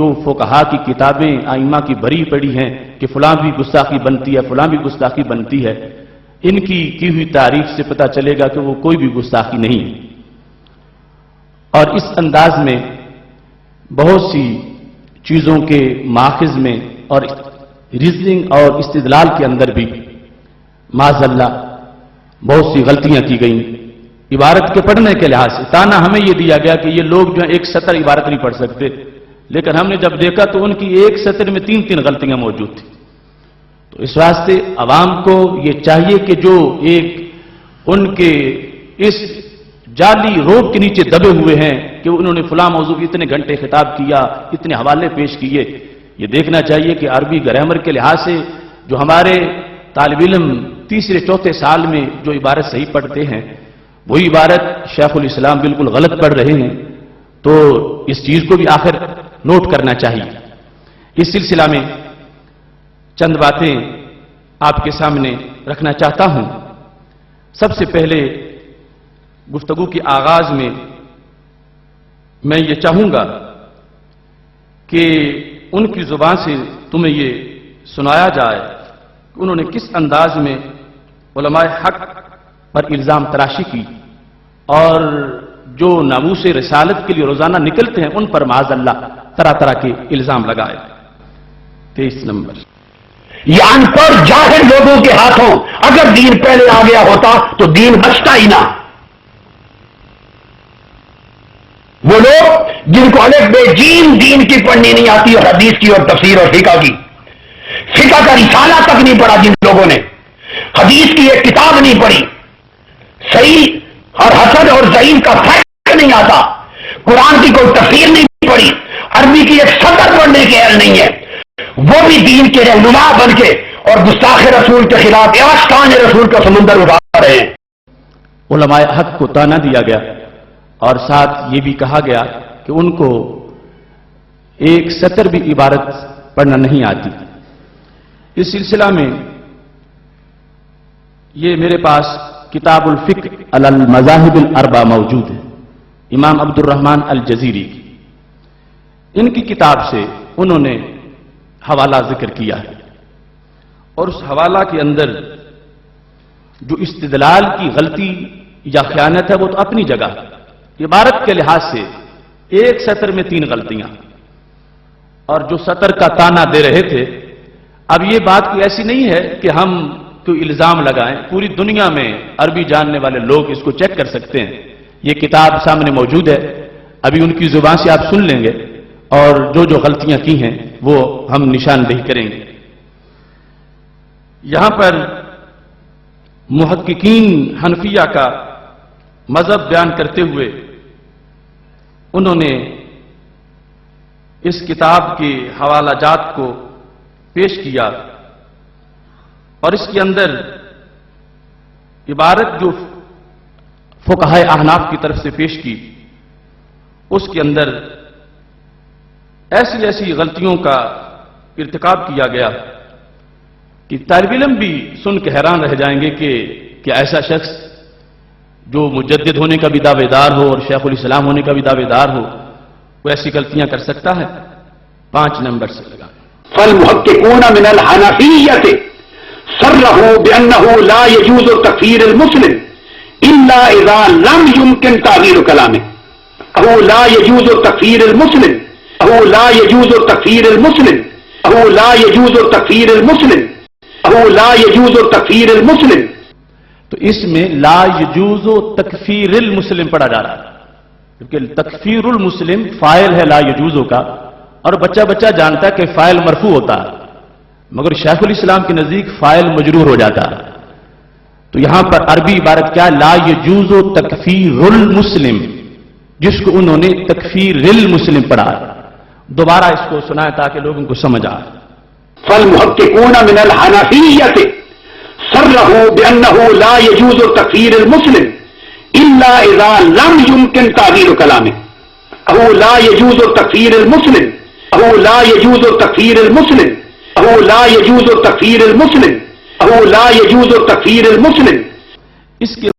जो फुकहा की किताबें आइमा की भरी पड़ी हैं कि फलां भी गुस्ताखी बनती है, फलां भी गुस्ताखी बनती है, इनकी की हुई तारीफ से पता चलेगा कि वो कोई भी गुस्ताखी नहीं है। और इस अंदाज में बहुत सी चीजों के माखिज में और रीजनिंग और इस्तिदलाल के अंदर भी माज़अल्लाह बहुत सी गलतियां की गई। इबारत के पढ़ने के लिहाज से ताना हमें यह दिया गया कि ये लोग जो है एक सतर इबारत नहीं पढ़ सकते, लेकिन हमने जब देखा तो उनकी एक सतर में 3-3 गलतियां मौजूद थी। तो इस वास्ते अवाम को ये चाहिए कि जो एक उनके इस जाली रोब के नीचे दबे हुए हैं कि उन्होंने फलां मौजू इतने घंटे खिताब किया, इतने हवाले पेश किए, ये देखना चाहिए कि अरबी ग्रामर के लिहाज से जो हमारे तालिब इल्म तीसरे चौथे साल में जो इबारत सही पढ़ते हैं वही इबारत शेखुल इस्लाम बिल्कुल गलत पढ़ रहे हैं। तो इस चीज को भी आखिर नोट करना चाहिए। इस सिलसिला में चंद बातें आपके सामने रखना चाहता हूं। सबसे पहले गुफ्तगू के आगाज में मैं ये चाहूंगा कि उनकी जुबान से तुम्हें ये सुनाया जाए कि उन्होंने किस अंदाज में उलमाए हक पर इल्जाम तराशी की और जो नामूस रिसालत के लिए रोजाना निकलते हैं उन पर माज़अल्लाह तरह तरह के इल्जाम लगाए। 23 नंबर, ये अनपढ़ जाहिल लोगों के हाथों अगर दीन पहले आ गया होता तो दीन बचता ही ना। वो लोग जिनको अलग बेजीम दीन की पढ़नी नहीं आती और हदीस की और तफसीर और फिका की, फिका का रिसाला तक नहीं पढ़ा, जिन लोगों ने हदीस की एक किताब नहीं पढ़ी, सही और हसन और ज़ईफ का फर्क नहीं आता, कुरान की कोई तफसीर नहीं पढ़ी, अरबी की एक सतर पढ़ने के अहल नहीं है, वो भी दीन के रहनुमा बन के और गुस्ताख रसूल के खिलाफ आस्तान रसूल का समुंदर उठा रहे हैं। उलमाए हक को ताना दिया गया और साथ ये भी कहा गया कि उनको एक सतर भी इबारत पढ़ना नहीं आती। इस सिलसिला में ये मेरे पास किताबुल फिक्र अलल मज़ाहिबिल अरबा मौजूद है, इमाम अब्दुर्रहमान अल जज़ीरी की। इनकी किताब से उन्होंने हवाला जिक्र किया है और उस हवाला के अंदर जो इस्तिदलाल की गलती या खयानत है वो तो अपनी जगह है। इबारत के लिहाज से एक सतर में 3 गलतियां, और जो सतर का ताना दे रहे थे, अब ये बात कोई ऐसी नहीं है कि हम कोई इल्जाम लगाएं, पूरी दुनिया में अरबी जानने वाले लोग इसको चेक कर सकते हैं। ये किताब सामने मौजूद है, अभी उनकी जुबान से आप सुन लेंगे और जो जो गलतियां की हैं वो हम निशानदेही करेंगे। यहां पर मुहक्किकीन हनफिया का मजहब बयान करते हुए उन्होंने इस किताब के हवाला जात को पेश किया और इसके अंदर इबारत जो फुकहाए अहनाफ की तरफ से पेश की उसके अंदर ऐसी ऐसी गलतियों का इर्तिकाब किया गया कि तालिब इल्म भी सुन के हैरान रह जाएंगे कि क्या ऐसा शख्स जो मुजद्दिद होने का भी दावेदार हो और शेखुल इस्लाम होने का भी दावेदार हो वो ऐसी गलतियां कर सकता है। 5 नंबर से लगा फल मुहक्किकून मिनल हनफिय्यत सर्रहू बिअन्नहू ला यजूज़ु तकफीरुल मुस्लिम इल्ला इज़ा लम युमकिन तावील कलामिही अहू ला यजूज़ु तकफीरुल मुस्लिम अहू ला यजूज़ु तकफीरुल मुस्लिम अहू ला यजूज़ु तकफीरुल मुस्लिम अहू ला यजूज़ु तकफीरुल मुस्लिम। तो इसमें ला यजूज़ु तकफीरुल मुस्लिम पढ़ा जा रहा है, क्योंकि तकफीरुल मुस्लिम फाइल है ला यजूज़ु का, और बच्चा बच्चा जानता है कि फाइल मरफू होता है, मगर शेखुल इस्लाम के नजदीक फाइल मजरूर हो जाता है। तो यहां पर अरबी इबारत क्या, ला यजूज़ु तकफीरुल मुस्लिम, जिसको उन्होंने तकफीरुल मुस्लिम पढ़ा। दोबारा इसको सुनाया ताकि लोगों को समझ आए। फल मुहक्किकून मिनल हनफिय्यत सर्रहू बिअन्नहू ला यजूज़ु तकफीरुल मुस्लिम इल्ला इज़ा लम युमकिन तावील कलामिही अहू ला यजूज़ु तकफीरुल मुस्लिम अहू ला यजूज़ु तकफीरुल मुस्लिम अहू ला यजूज़ु तकफीरुल मुस्लिम अहू ला यजूज़ु तकफीरुल मुस्लिम। इसके